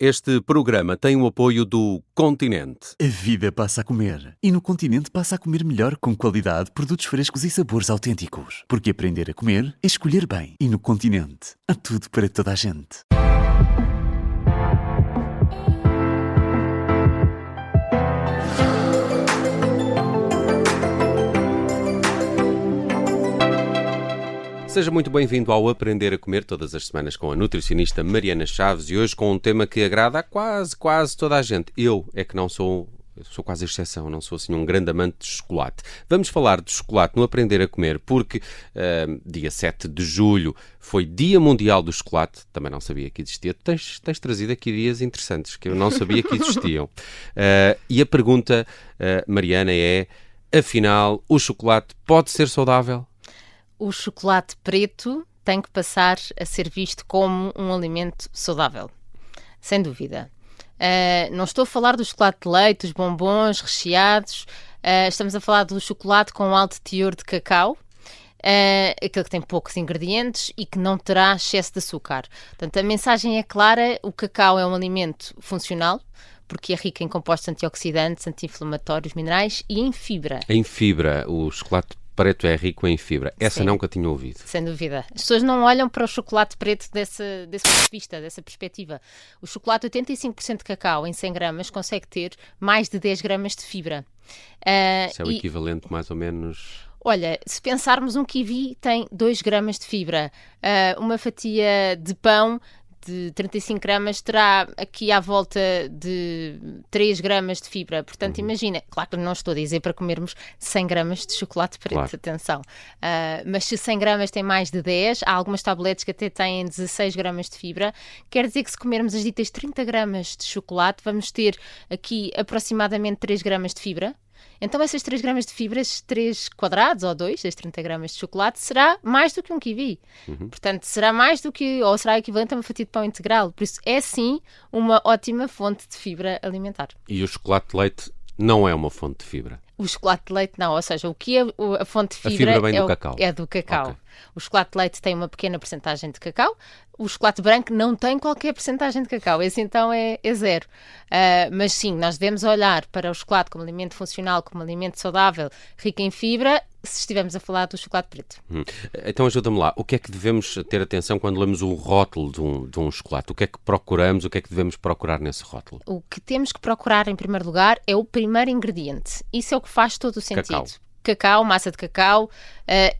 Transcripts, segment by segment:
Este programa tem o apoio do Continente. A vida passa a comer. E no Continente passa a comer melhor, com qualidade, produtos frescos e sabores autênticos. Porque aprender a comer é escolher bem. E no Continente há tudo para toda a gente. Seja muito bem-vindo ao Aprender a Comer, todas as semanas com a nutricionista Mariana Chaves, e hoje com um tema que agrada a quase toda a gente. Eu é que não sou quase a exceção, não sou assim um grande amante de chocolate. Vamos falar de chocolate no Aprender a Comer porque dia 7 de julho foi Dia Mundial do Chocolate, também não sabia que existia. Tens trazido aqui dias interessantes que eu não sabia que existiam. E a pergunta, Mariana, é, afinal, o chocolate pode ser saudável? O chocolate preto tem que passar a ser visto como um alimento saudável, sem dúvida. Não estou a falar do chocolate de leite, dos bombons recheados, estamos a falar do chocolate com alto teor de cacau, aquele que tem poucos ingredientes e que não terá excesso de açúcar. Portanto, a mensagem é clara, o cacau é um alimento funcional, porque é rico em compostos antioxidantes, anti-inflamatórios, minerais e em fibra. Em fibra, o chocolate preto é rico em fibra. Essa Sim, nunca tinha ouvido. Sem dúvida. As pessoas não olham para o chocolate preto desse ponto de vista, dessa perspectiva. O chocolate 85% de cacau em 100 gramas consegue ter mais de 10 gramas de fibra. Isso é o equivalente mais ou menos... Olha, se pensarmos, um kiwi tem 2 gramas de fibra. Uma fatia de pão de 35 gramas terá aqui à volta de 3 gramas de fibra. Portanto, imagina, claro que não estou a dizer para comermos 100 gramas de chocolate preto, claro. Atenção. Mas se 100 gramas tem mais de 10, há algumas tabletes que até têm 16 gramas de fibra, quer dizer que se comermos as ditas 30 gramas de chocolate, vamos ter aqui aproximadamente 3 gramas de fibra. Então essas 3 gramas de fibra, esses 3 quadrados ou 2 das 30 gramas de chocolate, será mais do que um kiwi. Portanto, será mais do que, ou será equivalente a uma fatia de pão integral. Por isso é sim uma ótima fonte de fibra alimentar. E o chocolate de leite não é uma fonte de fibra? O chocolate de leite não, ou seja, o que é a fonte de A fibra, fibra vem do cacau. É do cacau. Okay. O chocolate de leite tem uma pequena percentagem de cacau, o chocolate branco não tem qualquer percentagem de cacau, esse então é zero. Mas sim, nós devemos olhar para o chocolate como alimento funcional, como alimento saudável, rico em fibra, se estivermos a falar do chocolate preto. Então ajuda-me lá, o que é que devemos ter atenção quando lemos o rótulo de um chocolate? O que é que procuramos, o que é que devemos procurar nesse rótulo? O que temos que procurar em primeiro lugar é o primeiro ingrediente. Isso é o que faz todo o sentido. Cacau, massa de cacau,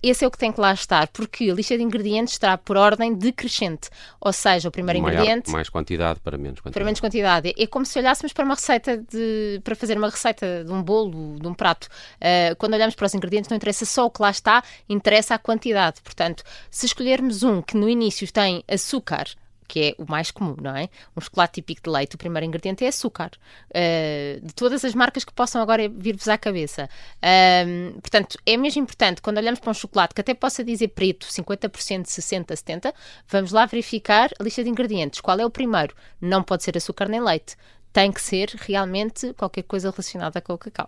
esse é o que tem que lá estar, porque a lista de ingredientes está por ordem decrescente, ou seja, o primeiro ingrediente... Mais quantidade para menos quantidade. Para menos quantidade. É como se olhássemos para uma receita para fazer uma receita de um bolo, de um prato. Quando olhamos para os ingredientes não interessa só o que lá está, interessa a quantidade. Portanto, se escolhermos um que no início tem açúcar, que é o mais comum, não é? Um chocolate típico de leite, o primeiro ingrediente é açúcar. De todas as marcas que possam agora vir-vos à cabeça. Portanto, é mesmo importante, quando olhamos para um chocolate que até possa dizer preto, 50%, 60%, 70%, vamos lá verificar a lista de ingredientes. Qual é o primeiro? Não pode ser açúcar nem leite. Tem que ser realmente qualquer coisa relacionada com o cacau.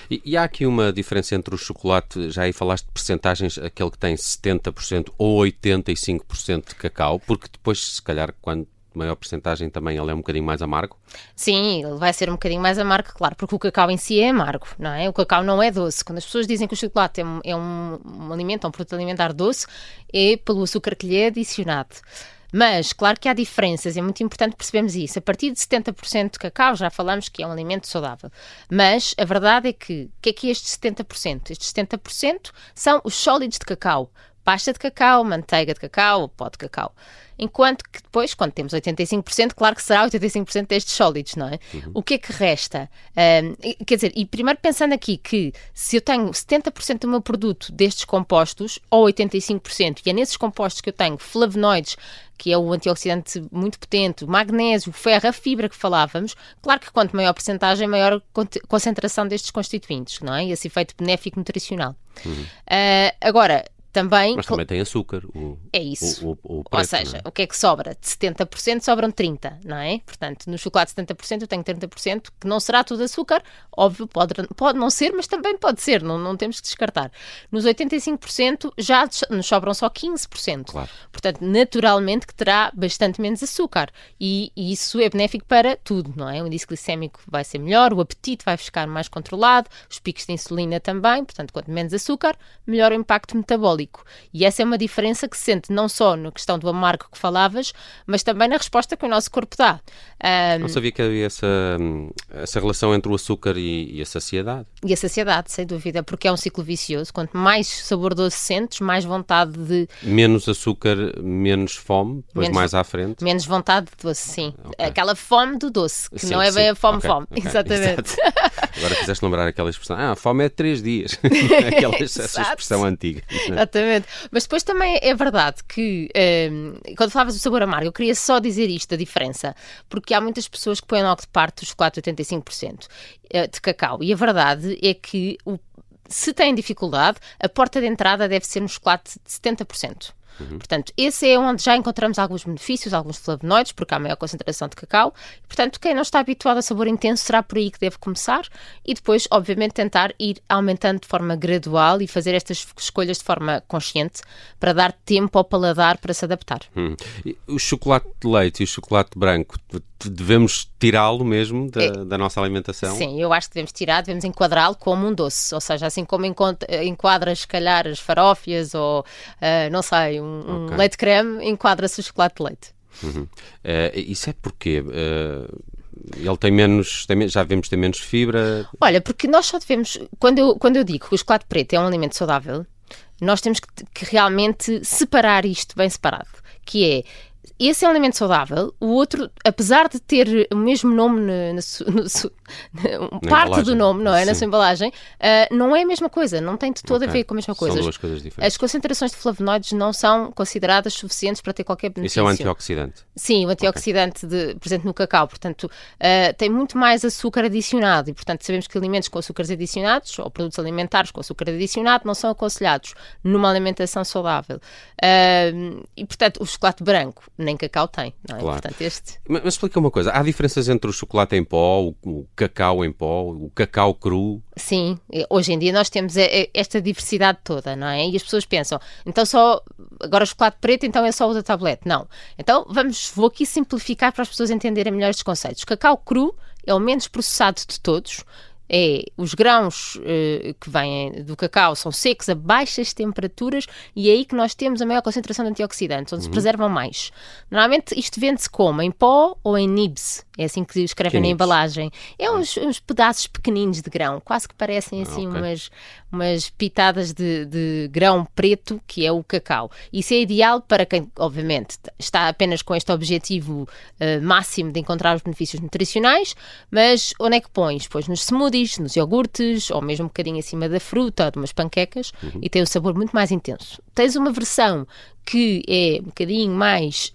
E há aqui uma diferença entre o chocolate, já aí falaste de percentagens, aquele que tem 70% ou 85% de cacau, porque depois, se calhar, quando maior percentagem também ele é um bocadinho mais amargo? Sim, ele vai ser um bocadinho mais amargo, claro, porque o cacau em si é amargo, não é? O cacau não é doce. Quando as pessoas dizem que o chocolate é um alimento, um produto alimentar doce, é pelo açúcar que lhe é adicionado. Mas, claro que há diferenças, é muito importante percebermos isso. A partir de 70% de cacau, já falamos que é um alimento saudável. Mas a verdade é que, o que é estes 70%? Estes 70% são os sólidos de cacau. Pasta de cacau, manteiga de cacau, pó de cacau. Enquanto que depois, quando temos 85%, claro que será 85% destes sólidos, não é? O que é que resta? Quer dizer, e primeiro pensando aqui que se eu tenho 70% do meu produto destes compostos, ou 85%, e é nesses compostos que eu tenho flavonoides, que é o antioxidante muito potente, o magnésio, o ferro, a fibra que falávamos, claro que quanto maior percentagem, maior concentração destes constituintes, não é? Esse efeito benéfico nutricional. Agora, Também, Mas também tem açúcar. É isso. O preto, ou seja, o que é que sobra? De 70% sobram 30%, não é? Portanto, no chocolate 70% eu tenho 30%, que não será tudo açúcar. Óbvio, pode não ser, mas também pode ser, não temos que descartar. Nos 85% já nos sobram só 15%. Claro. Portanto, naturalmente que terá bastante menos açúcar. E isso é benéfico para tudo, não é? O índice glicémico vai ser melhor, o apetite vai ficar mais controlado, os picos de insulina também. Portanto, quanto menos açúcar, melhor o impacto metabólico. E essa é uma diferença que se sente não só na questão do amargo que falavas, mas também na resposta que o nosso corpo dá. Não sabia que havia essa relação entre o açúcar e a saciedade. E a saciedade, sem dúvida, porque é um ciclo vicioso. Quanto mais sabor doce sentes, mais vontade de... Menos açúcar, menos fome, depois mais à frente. Menos vontade de doce, sim. Okay. Aquela fome do doce, que sim, não é bem a fome. Okay. Exatamente. Agora fizeste lembrar aquela expressão, a fome é de 3 dias. Essa expressão antiga. Exatamente. Mas depois também é verdade que, quando falavas do sabor amargo, eu queria só dizer isto, a diferença, porque há muitas pessoas que põem logo de parte o chocolate 85% de cacau. E a verdade é que, se têm dificuldade, a porta de entrada deve ser no chocolate de 70%. Portanto, esse é onde já encontramos alguns benefícios, alguns flavonoides, porque há maior concentração de cacau. Portanto, quem não está habituado a sabor intenso será por aí que deve começar e depois, obviamente, tentar ir aumentando de forma gradual e fazer estas escolhas de forma consciente para dar tempo ao paladar para se adaptar. O chocolate de leite e o chocolate branco, devemos tirá-lo mesmo da nossa alimentação? Sim, eu acho que devemos enquadrá-lo como um doce, ou seja, assim como enquadras, se calhar, as farófias ou, não sei, um leite creme, enquadra-se o chocolate de leite. Isso é porque ele tem menos, já devemos ter menos fibra? Olha, porque nós só devemos, quando eu digo que o chocolate preto é um alimento saudável, nós temos que realmente separar isto bem separado, que é, esse é um alimento saudável, o outro, apesar de ter o mesmo nome parte do nome, não é? Sim. Na sua embalagem, não é a mesma coisa, não tem de todo a ver com a mesma coisa. São duas coisas diferentes. As concentrações de flavonoides não são consideradas suficientes para ter qualquer benefício. Isso é um antioxidante? Sim, o antioxidante presente no cacau, portanto, tem muito mais açúcar adicionado e, portanto, sabemos que alimentos com açúcares adicionados ou produtos alimentares com açúcar adicionado não são aconselhados numa alimentação saudável. E, portanto, o chocolate branco nem cacau tem, não é? Claro. Portanto, Mas explica uma coisa, há diferenças entre o chocolate em pó, o cacau em pó, o cacau cru? Sim, hoje em dia nós temos esta diversidade toda, não é? E as pessoas pensam, então agora o chocolate preto, então é só o da tablete. Não. Então vou aqui simplificar para as pessoas entenderem melhor estes conceitos. O cacau cru é o menos processado de todos. Os grãos que vêm do cacau são secos a baixas temperaturas e é aí que nós temos a maior concentração de antioxidantes, onde se preservam mais. Normalmente isto vende-se como? Em pó ou em nibs? É assim que escrevem na embalagem. É uns pedaços pequeninos de grão, quase que parecem assim umas pitadas de grão preto, que é o cacau. Isso é ideal para quem, obviamente, está apenas com este objetivo máximo de encontrar os benefícios nutricionais, mas onde é que pões? Pões nos smoothies, nos iogurtes, ou mesmo um bocadinho acima da fruta, ou de umas panquecas, e tem um sabor muito mais intenso. Tens uma versão que é um bocadinho mais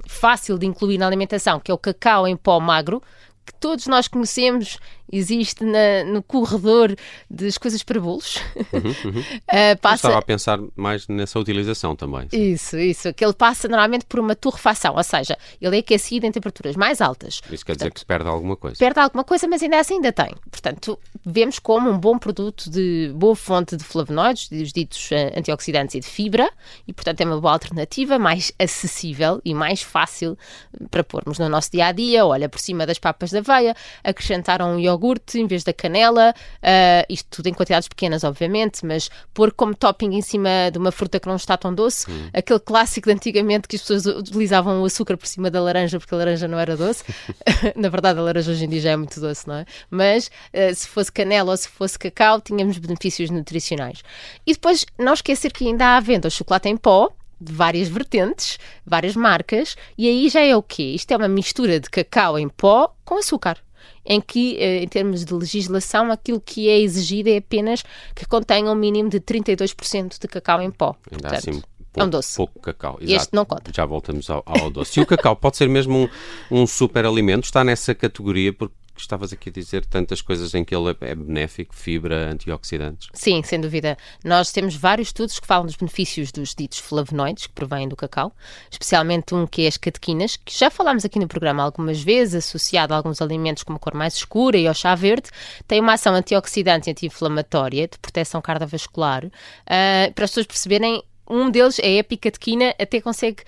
fácil de incluir na alimentação, que é o cacau em pó magro, que todos nós conhecemos, existe no corredor das coisas para bolos. Estava a pensar mais nessa utilização também. Isso, que ele passa normalmente por uma torrefação, ou seja, ele é aquecido em temperaturas mais altas. Isso quer dizer que se perde alguma coisa. Perde alguma coisa, mas ainda assim ainda tem. Portanto, vemos como um bom produto de boa fonte de flavonoides, dos ditos antioxidantes e de fibra, e portanto é uma boa alternativa, mais acessível e mais fácil para pormos no nosso dia-a-dia. Olha, por cima das papas de aveia, acrescentar um iogurte em vez da canela, isto tudo em quantidades pequenas, obviamente, mas pôr como topping em cima de uma fruta que não está tão doce, aquele clássico de antigamente que as pessoas utilizavam o açúcar por cima da laranja porque a laranja não era doce. Na verdade, a laranja hoje em dia já é muito doce, não é? Mas se fosse canela ou se fosse cacau, tínhamos benefícios nutricionais. E depois, não esquecer que ainda há à venda o chocolate em pó, de várias vertentes, várias marcas, e aí já é o quê? Isto é uma mistura de cacau em pó com açúcar, em que, em termos de legislação, aquilo que é exigido é apenas que contenha um mínimo de 32% de cacau em pó. Ainda Portanto, assim, é um doce. Pouco cacau. Exato. Este não conta. Já voltamos ao doce. E o cacau pode ser mesmo um super alimento? Está nessa categoria porque que estavas aqui a dizer tantas coisas em que ele é benéfico, fibra, antioxidantes. Sim, sem dúvida. Nós temos vários estudos que falam dos benefícios dos ditos flavonoides que provêm do cacau, especialmente um que é as catequinas, que já falámos aqui no programa algumas vezes, associado a alguns alimentos com uma cor mais escura e ao chá verde, tem uma ação antioxidante e anti-inflamatória, de proteção cardiovascular. Para as pessoas perceberem, um deles, a epicatequina, até consegue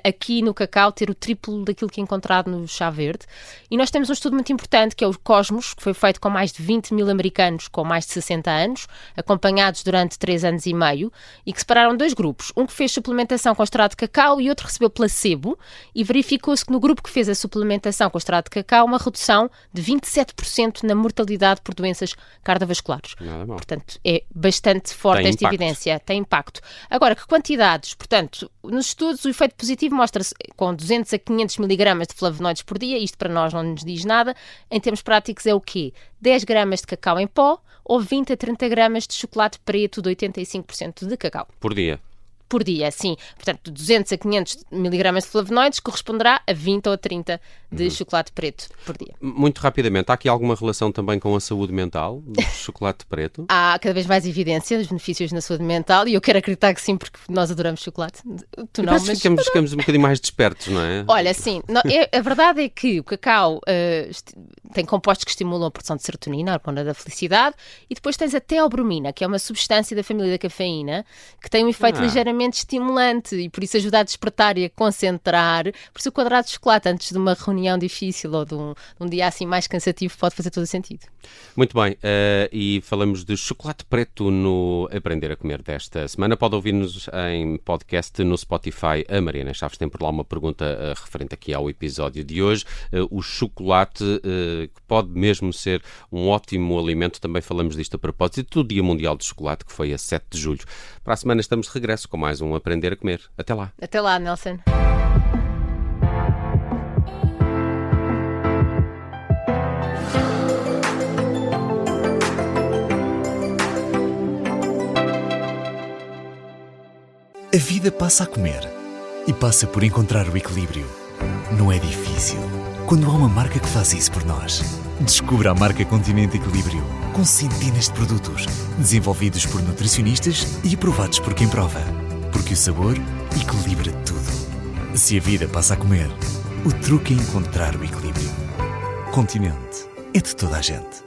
aqui no cacau ter o triplo daquilo que é encontrado no chá verde. E nós temos um estudo muito importante, que é o Cosmos, que foi feito com mais de 20 mil americanos com mais de 60 anos, acompanhados durante 3 anos e meio, e que separaram 2 grupos. Um que fez suplementação com extrato de cacau e outro recebeu placebo, e verificou-se que no grupo que fez a suplementação com extrato de cacau, uma redução de 27% na mortalidade por doenças cardiovasculares. Nada mal. Portanto, é bastante forte esta evidência, tem impacto. Agora, que quantidades? Portanto, nos estudos o efeito positivo mostra-se com 200 a 500 miligramas de flavonoides por dia, isto para nós não nos diz nada. Em termos práticos é o quê? 10 gramas de cacau em pó ou 20 a 30 gramas de chocolate preto de 85% de cacau. Por dia? Por dia, sim. Portanto, 200 a 500 miligramas de flavonoides corresponderá a 20 ou a 30 de chocolate preto por dia. Muito rapidamente, há aqui alguma relação também com a saúde mental do chocolate preto? Há cada vez mais evidência dos benefícios na saúde mental e eu quero acreditar que sim, porque nós adoramos chocolate. Tu não, mas... Ficamos um bocadinho mais despertos, não é? Olha, sim. A verdade é que o cacau tem compostos que estimulam a produção de serotonina, a hormona da felicidade, e depois tens a teobromina, que é uma substância da família da cafeína, que tem um efeito ligeiramente estimulante e por isso ajuda a despertar e a concentrar. Por isso o quadrado de chocolate antes de uma reunião difícil ou de um dia assim mais cansativo pode fazer todo o sentido. Muito bem, e falamos de chocolate preto no Aprender a Comer desta semana. Pode ouvir-nos em podcast no Spotify. A Mariana Chaves tem por lá uma pergunta referente aqui ao episódio de hoje. O chocolate, que pode mesmo ser um ótimo alimento, também falamos disto a propósito do Dia Mundial do Chocolate, que foi a 7 de julho. Para a semana estamos de regresso com mais um Aprender a Comer. Até lá. Até lá, Nelson. A vida passa a comer e passa por encontrar o equilíbrio. Não é difícil quando há uma marca que faz isso por nós. Descubra a marca Continente Equilíbrio, com centenas de produtos, desenvolvidos por nutricionistas e aprovados por quem prova. Porque o sabor equilibra tudo. Se a vida passa a comer, o truque é encontrar o equilíbrio. Continente é de toda a gente.